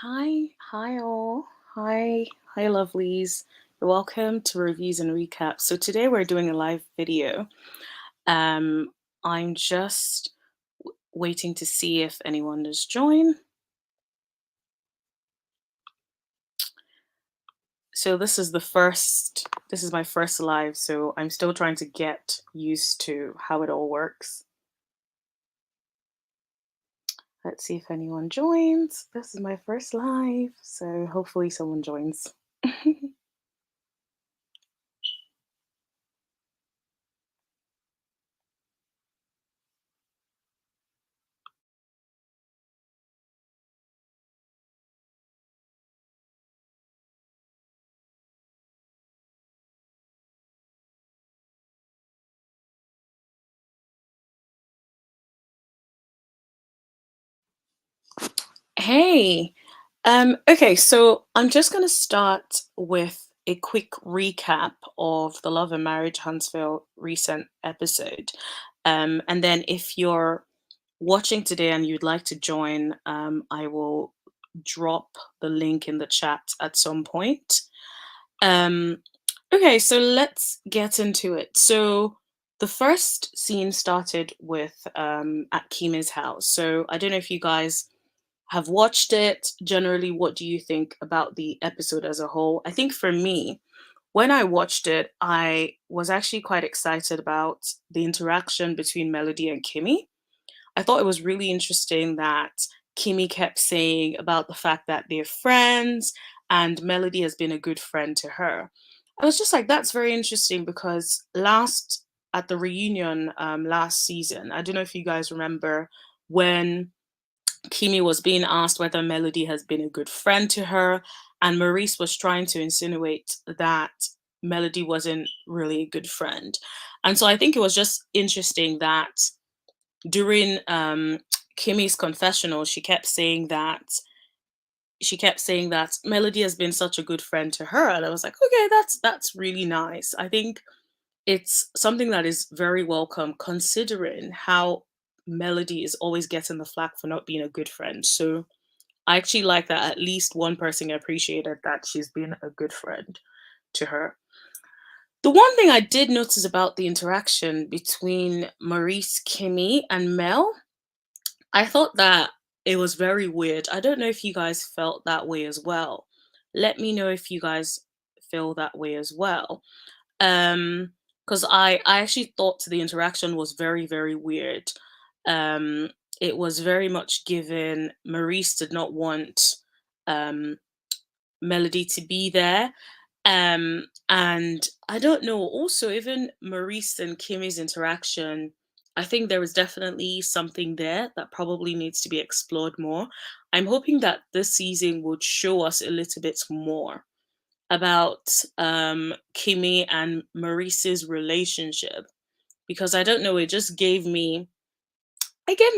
Hi all. Hi lovelies. You're welcome to Reviews and Recaps. So today we're doing a live video. Um, I'm just waiting to see if anyone has joined. So this is my first live, so I'm still trying to get used to how it all works. Let's see if anyone joins. This is my first live, so hopefully someone joins. Hey, okay, so I'm just going to start with a quick recap of the Love and Marriage Huntsville recent episode. And then if you're watching today and you'd like to join, I will drop the link in the chat at some point. Um, okay, so let's get into it. So the first scene started with at Kima's house. So I don't know if you guys have watched it. Generally, what do you think about the episode as a whole? I think for me, when I watched it, I was actually quite excited about the interaction between Melody and Kimmy. I thought it was really interesting that Kimmy kept saying about the fact that they're friends and Melody has been a good friend to her. I was just like, that's very interesting because last at the reunion last season, I don't know if you guys remember when Kimi was being asked whether Melody has been a good friend to her, and Maurice was trying to insinuate that Melody wasn't really a good friend. And so I think it was just interesting that during Kimmy's confessional, she kept saying that Melody has been such a good friend to her, and I was like, okay, that's really nice. I think it's something that is very welcome considering how Melody is always getting the flack for not being a good friend. So I actually like that at least one person appreciated that she's been a good friend to her. The one thing I did notice about the interaction between Maurice, Kimmy, and Mel, I thought that it was very weird. I don't know if you guys felt that way as well. Let me know if you guys feel that way as well. Because I actually thought the interaction was very, very weird. Um, it was very much given Maurice did not want um Melody to be there. And I don't know, also even Maurice and Kimmy's interaction, I think there is definitely something there that probably needs to be explored more. I'm hoping that this season would show us a little bit more about Kimmy and Maurice's relationship because I don't know, it gave me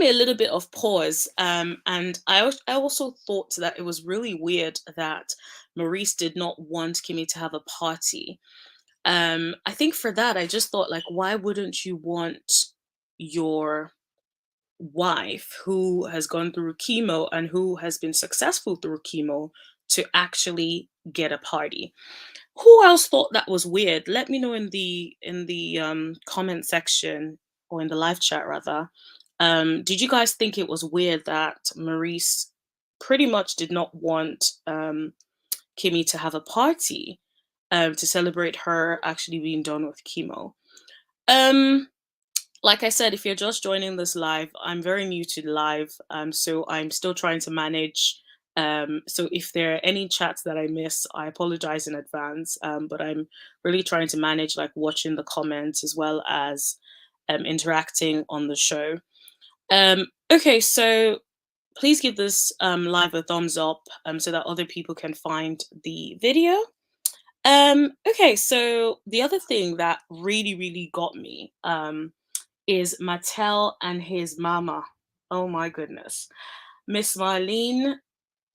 a little bit of pause. And I also thought that it was really weird that Maurice did not want Kimmy to have a party. I think for that, I just thought, like, why wouldn't you want your wife who has gone through chemo and who has been successful through chemo to actually get a party? Who else thought that was weird? Let me know in the comment section or in the live chat rather. Did you guys think it was weird that Maurice pretty much did not want Kimmy to have a party to celebrate her actually being done with chemo? Um, like I said, if you're just joining this live, I'm very new to live, so I'm still trying to manage. So if there are any chats that I miss, I apologize in advance. But I'm really trying to manage like watching the comments as well as interacting on the show. Okay, so please give this live a thumbs up so that other people can find the video. Okay, so the other thing that really, really got me is Mattel and his mama. Oh my goodness. Miss Marlene,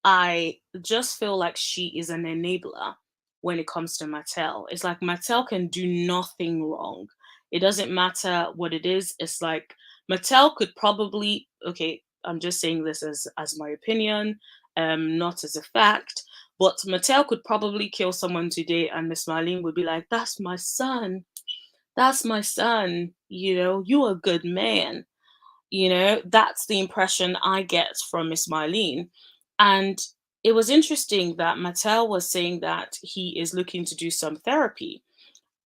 I just feel like she is an enabler when it comes to Mattel. It's like Mattel can do nothing wrong. It doesn't matter what it is. It's like Mattel could probably, okay, I'm just saying this as my opinion. not as a fact. But Mattel could probably kill someone today, and Miss Marlene would be like, "That's my son. That's my son. You a good man." That's the impression I get from Miss Marlene. And it was interesting that Mattel was saying that he is looking to do some therapy.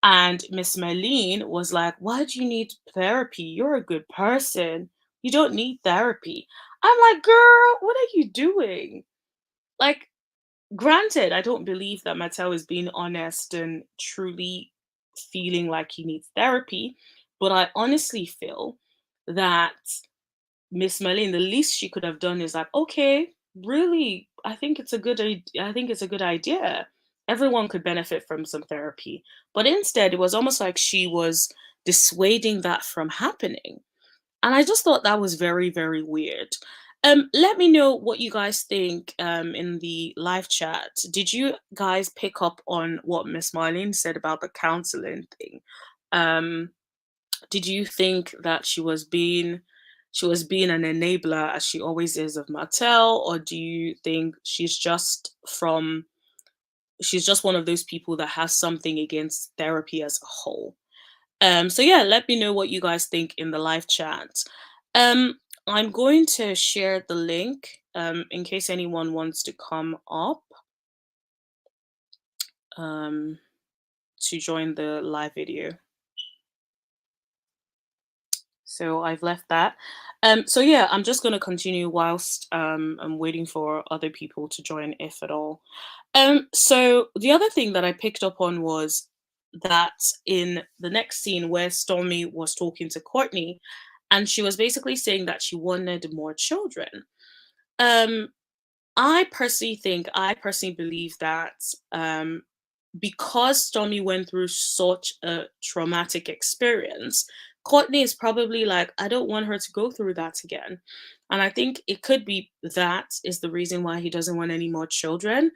And Miss Marlene was like, "Why do you need therapy? You're a good person. You don't need therapy." I'm like, "Girl, what are you doing?" Like, granted, I don't believe that Mattel is being honest and truly feeling like he needs therapy, but I honestly feel that Miss Marlene, the least she could have done is like, "Okay, really, I think it's a good idea. Everyone could benefit from some therapy." But instead, it was almost like she was dissuading that from happening. And I just thought that was very, very weird. Let me know what you guys think in the live chat. Did you guys pick up on what Miss Marlene said about the counseling thing? Um, did you think that she was being an enabler as she always is of Martell, or do you think she's just one of those people that has something against therapy as a whole? So yeah, let me know what you guys think in the live chat. Um, I'm going to share the link in case anyone wants to come up um, to join the live video. So I've left that. So yeah, I'm just going to continue whilst I'm waiting for other people to join, if at all. So the other thing that I picked up on was that in the next scene where Stormy was talking to Courtney, and she was basically saying that she wanted more children. Um, I personally believe that because Stormy went through such a traumatic experience, Courtney is probably like, "I don't want her to go through that again." And I think it could be that is the reason why he doesn't want any more children.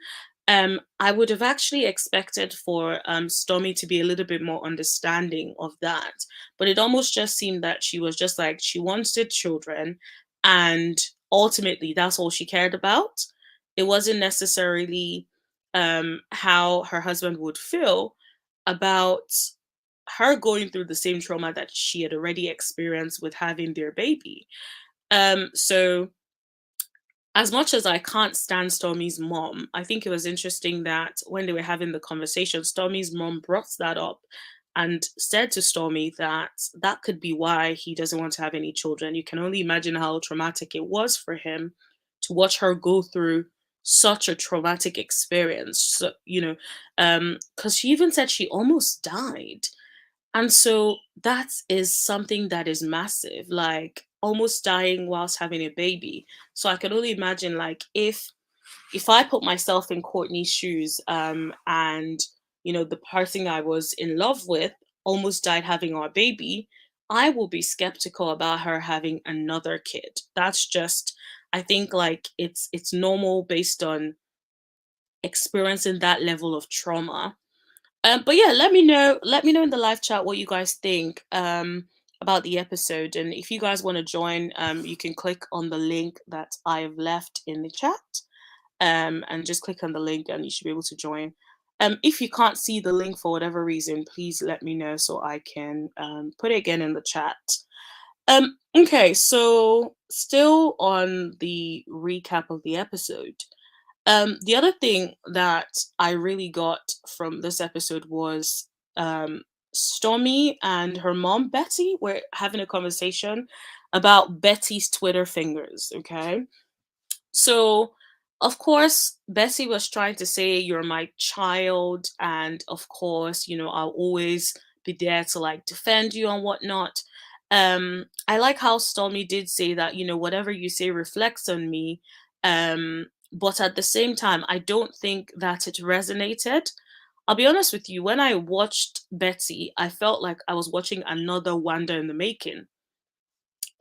I would have actually expected for Stormy to be a little bit more understanding of that, but it almost just seemed that she was just like, she wanted children, and ultimately that's all she cared about. It wasn't necessarily how her husband would feel about her going through the same trauma that she had already experienced with having their baby. So as much as I can't stand Stormy's mom, I think it was interesting that when they were having the conversation, Stormy's mom brought that up and said to Stormy that that could be why he doesn't want to have any children. You can only imagine how traumatic it was for him to watch her go through such a traumatic experience. So, because she even said she almost died. And so that is something that is massive, like almost dying whilst having a baby. So I can only imagine, like, if I put myself in Courtney's shoes, and the person I was in love with almost died having our baby, I will be skeptical about her having another kid. That's just, I think, like, it's normal based on experiencing that level of trauma. But yeah, let me know in the live chat what you guys think about the episode, and if you guys want to join, you can click on the link that I've left in the chat, and just click on the link, and you should be able to join. If you can't see the link for whatever reason, please let me know so I can put it again in the chat. Okay, so still on the recap of the episode. The other thing that I really got from this episode was Stormy and her mom, Betty, were having a conversation about Betty's Twitter fingers. Okay. So, of course, Bessie was trying to say, "You're my child. And of course, I'll always be there to like defend you and whatnot." I like how Stormy did say that, whatever you say reflects on me. But at the same time, I don't think that it resonated. I'll be honest with you, when I watched Betty, I felt like I was watching another Wonder in the making.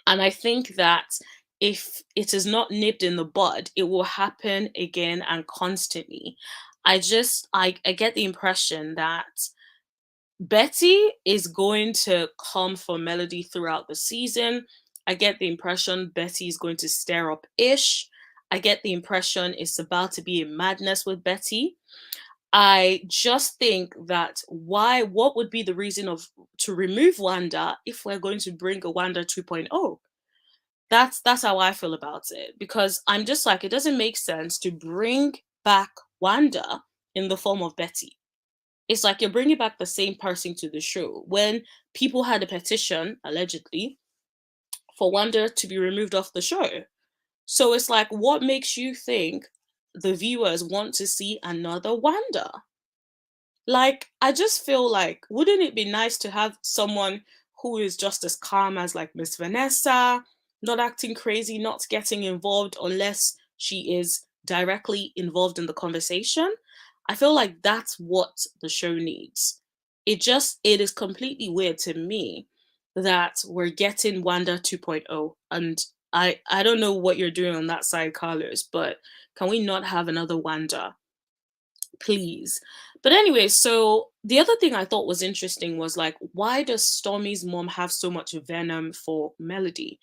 And I think that if it is not nipped in the bud, it will happen again and constantly. I get the impression that Betty is going to come for Melody throughout the season. I get the impression Betty is going to stir up Ish. I get the impression it's about to be a madness with Betty. I just think that what would be the reason of to remove Wanda if we're going to bring a Wanda 2.0? That's how I feel about it, because I'm just like, it doesn't make sense to bring back Wanda in the form of Betty. It's like you're bringing back the same person to the show when people had a petition, allegedly, for Wanda to be removed off the show. So it's like, what makes you think the viewers want to see another Wanda? Like, I just feel like, wouldn't it be nice to have someone who is just as calm as like Miss Vanessa, not acting crazy, not getting involved unless she is directly involved in the conversation? I feel like that's what the show needs. It is completely weird to me that we're getting Wanda 2.0, and I don't know what you're doing on that side, Carlos, but can we not have another Wanda, please? But anyway, so the other thing I thought was interesting was like, why does Stormy's mom have so much venom for Melody?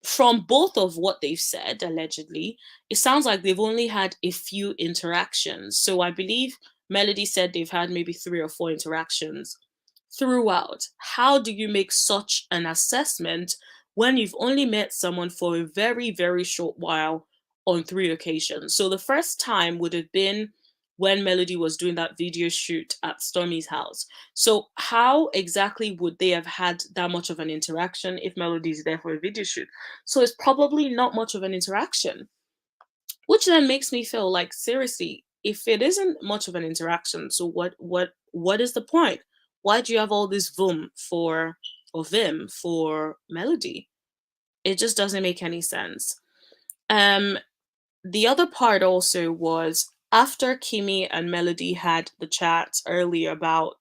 From both of what they've said, allegedly, it sounds like they've only had a few interactions. So I believe Melody said they've had maybe 3 or 4 interactions throughout. How do you make such an assessment when you've only met someone for a very, very short while on 3 occasions? So the first time would have been when Melody was doing that video shoot at Stormy's house. So how exactly would they have had that much of an interaction if Melody is there for a video shoot? So it's probably not much of an interaction, which then makes me feel like, seriously, if it isn't much of an interaction, so what is the point? Why do you have all this vim for Melody? It just doesn't make any sense. Um the other part also was after Kimmy and Melody had the chat earlier about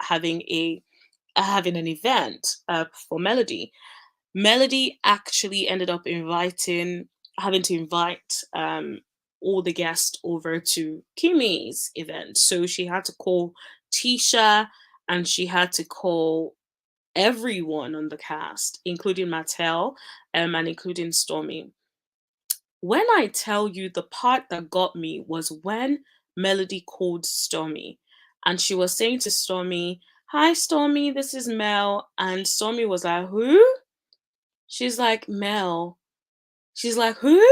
having an event for Melody. Melody actually ended up having to invite all the guests over to Kimmy's event. So she had to call Tisha, and she had to call everyone on the cast, including Mattel, and including Stormy. When I tell you, the part that got me was when Melody called Stormy, and she was saying to Stormy, "Hi Stormy, this is Mel." And Stormy was like, "Who?" She's like, "Mel." She's like, "Who?"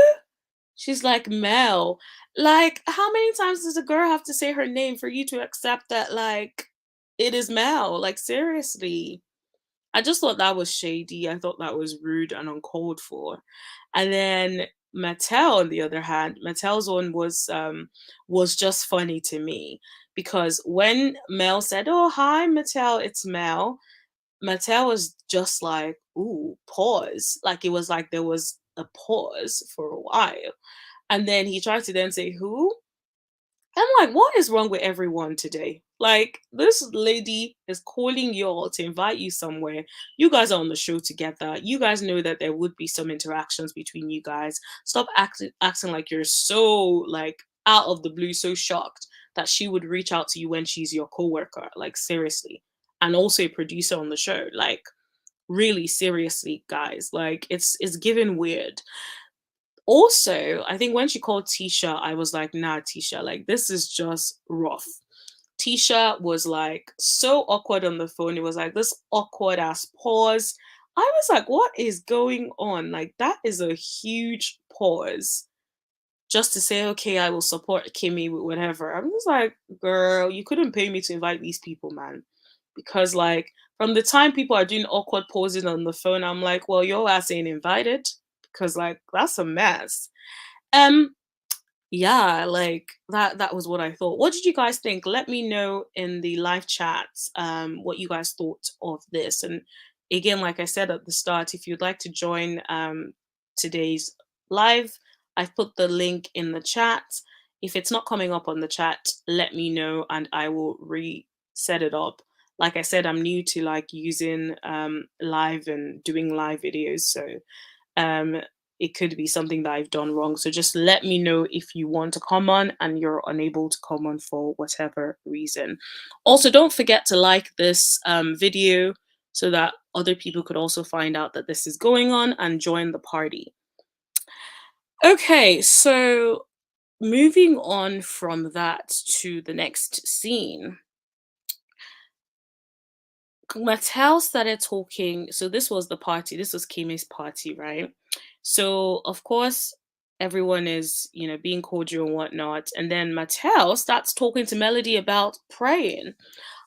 She's like, "Mel." Like, how many times does a girl have to say her name for you to accept that, like, it is Mel? Like, seriously. I just thought that was shady. I thought that was rude and uncalled for. And then Mattel, on the other hand, Mattel's one was just funny to me, because when Mel said, "Oh, hi Mattel, it's Mel," Mattel was just like, "Ooh, pause." Like, it was like there was a pause for a while. And then he tried to then say, "Who?" I'm like, what is wrong with everyone today? Like, this lady is calling you all to invite you somewhere. You guys are on the show together. You guys know that there would be some interactions between you guys. Stop acting like you're so, like, out of the blue, so shocked that she would reach out to you when she's your coworker. Like, seriously. And also a producer on the show. Like, really, seriously, guys. Like, it's giving weird. Also, I think when she called Tisha, I was like, nah, Tisha, like, this is just rough. Tisha was like so awkward on the phone. It was like this awkward ass pause. I was like, what is going on? Like, that is a huge pause just to say, okay, I will support Kimmy with whatever. I'm just like, girl, you couldn't pay me to invite these people, man. Because, like, from the time people are doing awkward pauses on the phone, I'm like, well, your ass ain't invited. Because, like, that's a mess. Um, yeah, like, that was what I thought. What did you guys think? Let me know in the live chats what you guys thought of this. And again, like I said at the start, if you'd like to join today's live, I've put the link in the chat. If it's not coming up on the chat, let me know and I will reset it up. Like I said, I'm new to like using live and doing live videos, so um it could be something that I've done wrong. So just let me know if you want to come on and you're unable to come on for whatever reason. Also, don't forget to like this video so that other people could also find out that this is going on and join the party. Okay, so moving on from that to the next scene, Mattel started talking. So this was the party. This was Kimmy's party, right? So of course, everyone is being cordial and whatnot, and then Mattel starts talking to Melody about praying.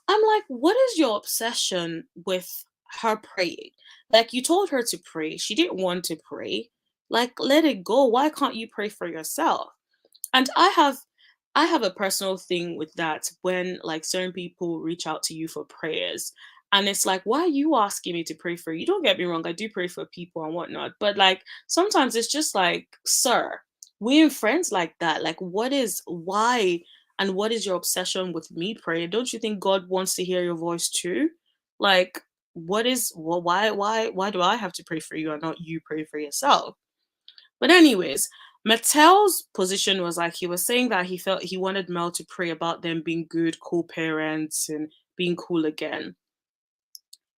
I'm like, what is your obsession with her praying? Like, you told her to pray. She didn't want to pray. Like, let it go. Why can't you pray for yourself? And I have a personal thing with that when like certain people reach out to you for prayers. And it's like, why are you asking me to pray for you? Don't get me wrong, I do pray for people and whatnot. But like sometimes it's just like, sir, we ain't friends like that. Like, what is why and what is your obsession with me praying? Don't you think God wants to hear your voice too? Like, why do I have to pray for you and not you pray for yourself? But anyways, Mattel's position was like he was saying that he felt he wanted Mel to pray about them being good co-parents and being cool again.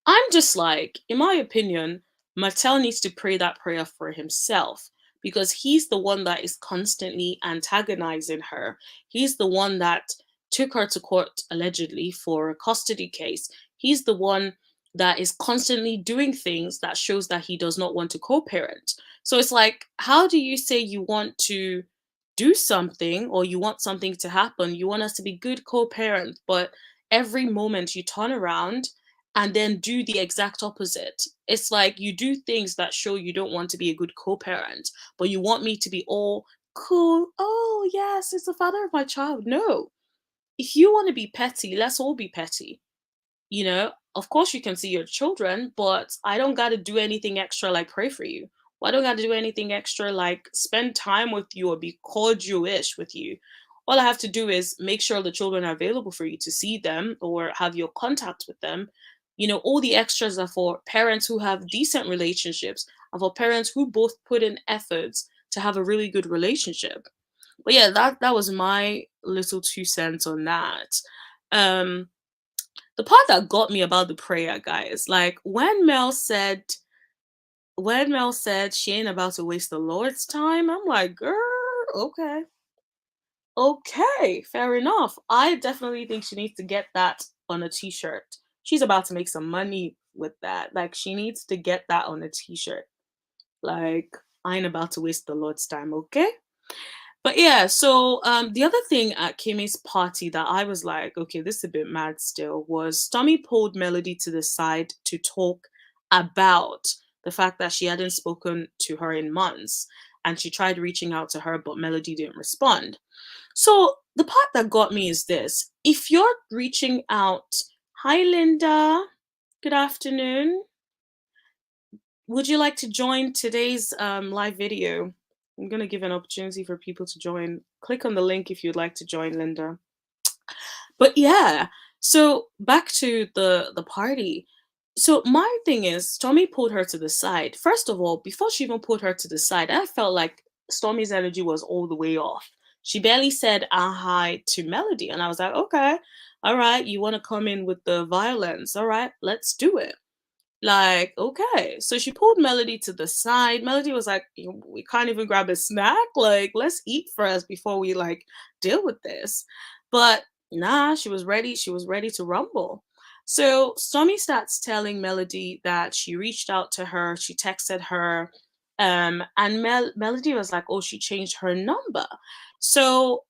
I'm just like, in my opinion, Mattel needs to pray that prayer for himself because he's the one that is constantly antagonizing her. He's the one that took her to court allegedly for a custody case. He's the one that is constantly doing things that shows that he does not want to co-parent. So it's like, how do you say you want to do something or you want something to happen? You want us to be good co-parents, but every moment you turn around and then do the exact opposite. It's like you do things that show you don't want to be a good co-parent, but you want me to be all cool. Oh, yes, it's the father of my child. No. If you want to be petty, let's all be petty. Of course you can see your children, but I don't got to do anything extra like pray for you. Well, I don't got to do anything extra like spend time with you or be cordial-ish with you. All I have to do is make sure the children are available for you to see them or have your contact with them. All the extras are for parents who have decent relationships and for parents who both put in efforts to have a really good relationship. But yeah, that was my little 2 cents on that. Um the part that got me about the prayer, guys, like when Mel said she ain't about to waste the Lord's time, I'm like, girl, okay. Okay, fair enough. I definitely think she needs to get that on a t-shirt. She's about to make some money with that. Like, she needs to get that on a t-shirt. Like, I ain't about to waste the Lord's time, okay? But yeah, so the other thing at Kimmy's party that I was like, okay, this is a bit mad still, was Tommy pulled Melody to the side to talk about the fact that she hadn't spoken to her in months. And she tried reaching out to her, but Melody didn't respond. So the part that got me is this. If you're reaching out, hi Linda, good afternoon. Would you like to join today's live video? I'm going to give an opportunity for people to join. Click on the link if you'd like to join, Linda. But yeah, so back to the party. So my thing is, Stormy pulled her to the side. First of all, before she even pulled her to the side, I felt like Stormy's energy was all the way off. She barely said hi to Melody, and I was like, okay, all right, you want to come in with the violence? All right, let's do it. Like, okay. So she pulled Melody to the side. Melody was like, we can't even grab a snack. Like, let's eat first before we like deal with this. But nah, she was ready. She was ready to rumble. So Stormy starts telling Melody that she reached out to her, she texted her, and Melody was like, oh, she changed her number. So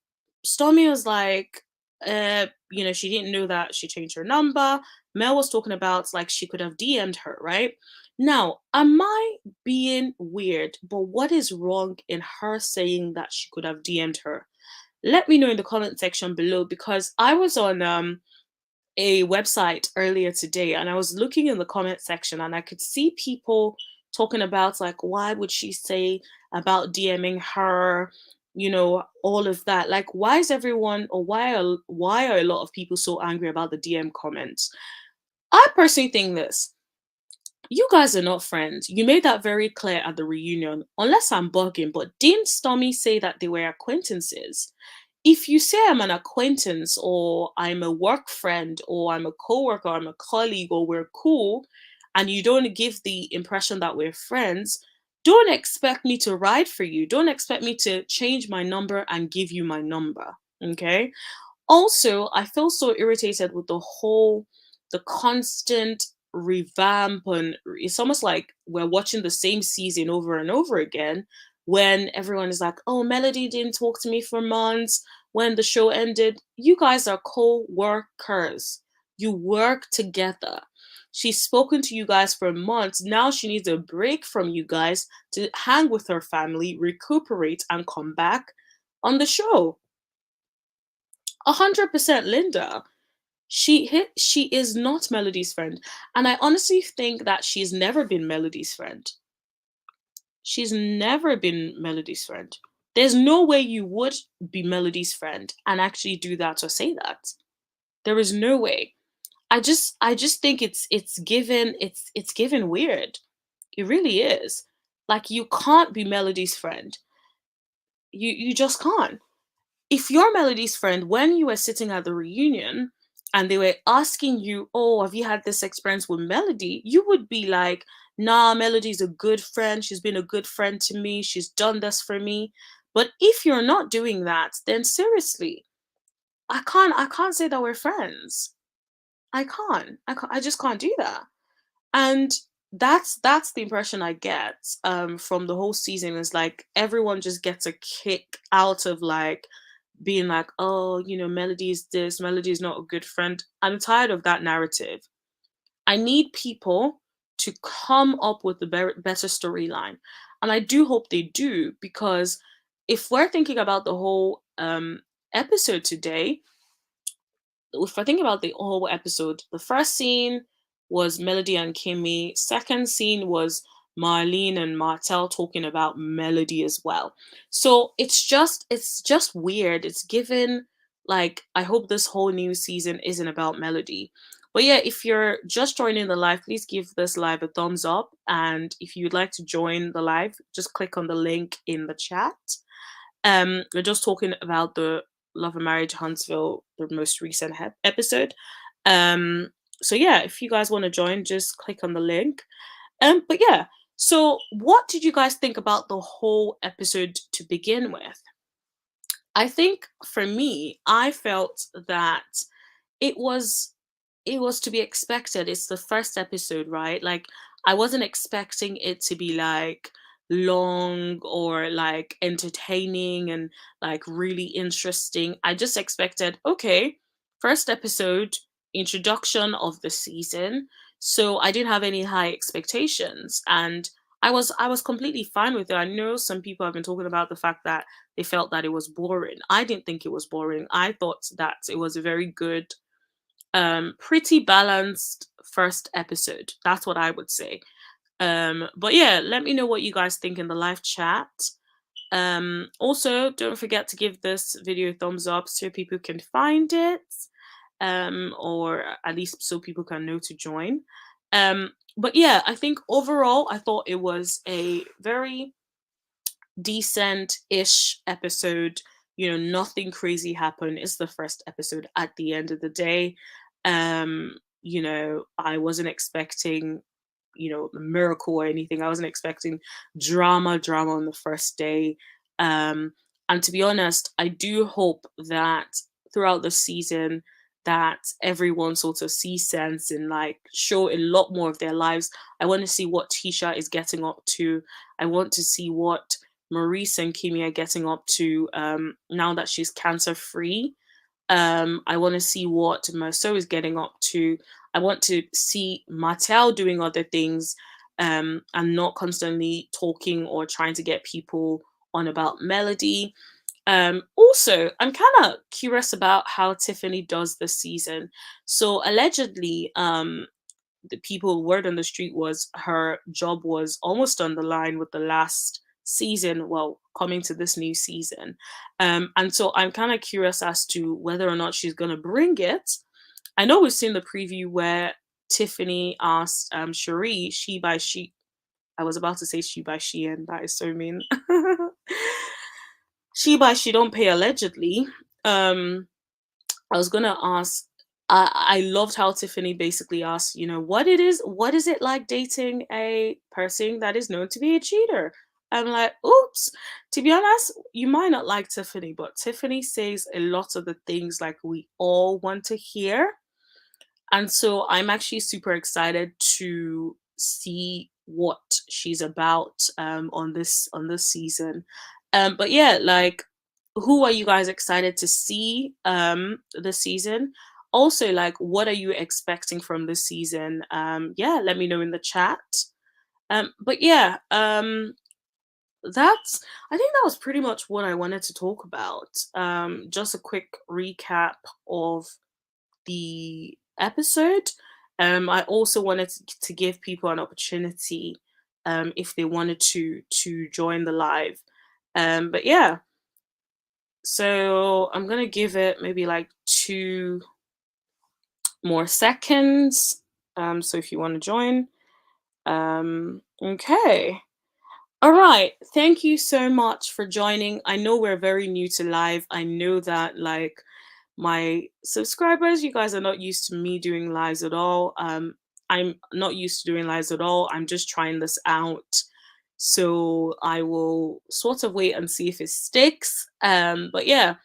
Stormy was like, she didn't know that she changed her number. Mel was talking about like she could have DM'd her, right? Now, am I being weird? But what is wrong in her saying that she could have DM'd her? Let me know in the comment section below because I was on a website earlier today and I was looking in the comment section and I could see people talking about like why would she say about DMing her, all of that. Like why is everyone or why are a lot of people so angry about the DM comments? I personally think this. You guys are not friends. You made that very clear at the reunion. Unless I'm bugging, but didn't Stormy say that they were acquaintances? If you say I'm an acquaintance or I'm a work friend or I'm a coworker or I'm a colleague or we're cool and you don't give the impression that we're friends, don't expect me to ride for you. Don't expect me to change my number and give you my number. Okay. Also, I feel so irritated with the constant revamp, and it's almost like we're watching the same season over and over again when everyone is like, oh, Melody didn't talk to me for months when the show ended. You guys are co-workers. You work together. She's spoken to you guys for months. Now she needs a break from you guys to hang with her family, recuperate, and come back on the show. 100% Linda. She is not Melody's friend, and I honestly think that she's never been Melody's friend. She's never been Melody's friend. There's no way you would be Melody's friend and actually do that or say that. There is no way. I just think it's given weird. It really is. Like, you can't be Melody's friend. You just can't. If you're Melody's friend, when you were sitting at the reunion and they were asking you, oh, have you had this experience with Melody? You would be like, nah, Melody's a good friend. She's been a good friend to me. She's done this for me. But if you're not doing that, then seriously, I can't say that we're friends. I just can't do that. And that's the impression I get from the whole season, is like everyone just gets a kick out of like being like, oh, Melody is this, Melody is not a good friend. I'm tired of that narrative. I need people to come up with a better storyline. And I do hope they do, because if we're thinking about the whole episode today, if I think about the whole episode, the first scene was Melody and Kimmy. Second scene was Marlene and Martel talking about Melody as well. So it's just weird. It's given like, I hope this whole new season isn't about Melody. But yeah, if you're just joining the live, please give this live a thumbs up. And if you'd like to join the live, just click on the link in the chat. We're just talking about the Love and Marriage Huntsville, the most recent episode. Um, so yeah, if you guys want to join, just click on the link. But yeah, so what did you guys think about the whole episode to begin with? I think for me, I felt that it was it was to be expected. It's the first episode, right? Like, I wasn't expecting it to be like long or like entertaining and like really interesting. I just expected, okay, first episode, introduction of the season. So I didn't have any high expectations, and I was completely fine with it. I know some people have been talking about the fact that they felt that it was boring. I didn't think it was boring. I thought that it was a very good, pretty balanced first episode. That's what I would say. But yeah, let me know what you guys think in the live chat. Also, don't forget to give this video a thumbs up so people can find it, or at least so people can know to join. But yeah, I think overall I thought it was a very decent-ish episode. Nothing crazy happened. It's the first episode at the end of the day. I wasn't expecting, a miracle or anything. I wasn't expecting drama on the first day. And to be honest, I do hope that throughout the season that everyone sort of sees sense and like show a lot more of their lives. I want to see what Tisha is getting up to. I want to see what Maurice and Kimi are getting up to now that she's cancer free. I want to see what Marceau is getting up to. I want to see Martel doing other things, and not constantly talking or trying to get people on about Melody. Also, I'm kind of curious about how Tiffany does this season. So allegedly, the people word on the street was her job was almost on the line with the last season, well, coming to this new season. And so I'm kind of curious as to whether or not she's going to bring it. I know we've seen the preview where Tiffany asked Cherie, she by she, I was about to say she by she, and that is so mean. She by she don't pay allegedly. I was gonna I loved how Tiffany basically asked, what is it like dating a person that is known to be a cheater? I'm like, oops. To be honest, you might not like Tiffany, but Tiffany says a lot of the things like we all want to hear. And so I'm actually super excited to see what she's about on this season. But yeah, like, who are you guys excited to see this season? Also, like, what are you expecting from this season? Yeah, let me know in the chat. But yeah, that's I think that was pretty much what I wanted to talk about. Just a quick recap of the episode. I also wanted to give people an opportunity if they wanted to join the live. But yeah, so I'm gonna give it maybe like 2 more seconds. So if you want to join, okay. All right. Thank you so much for joining. I know we're very new to live. I know that like my subscribers, you guys are not used to me doing lives at all. I'm not used to doing lives at all. I'm just trying this out. So I will sort of wait and see if it sticks. But yeah,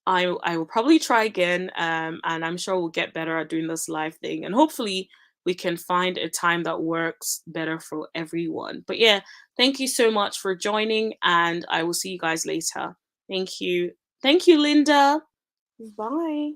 I will probably try again, and I'm sure we'll get better at doing this live thing, and hopefully we can find a time that works better for everyone. But yeah, thank you so much for joining, and I will see you guys later. Thank you, Linda. Bye.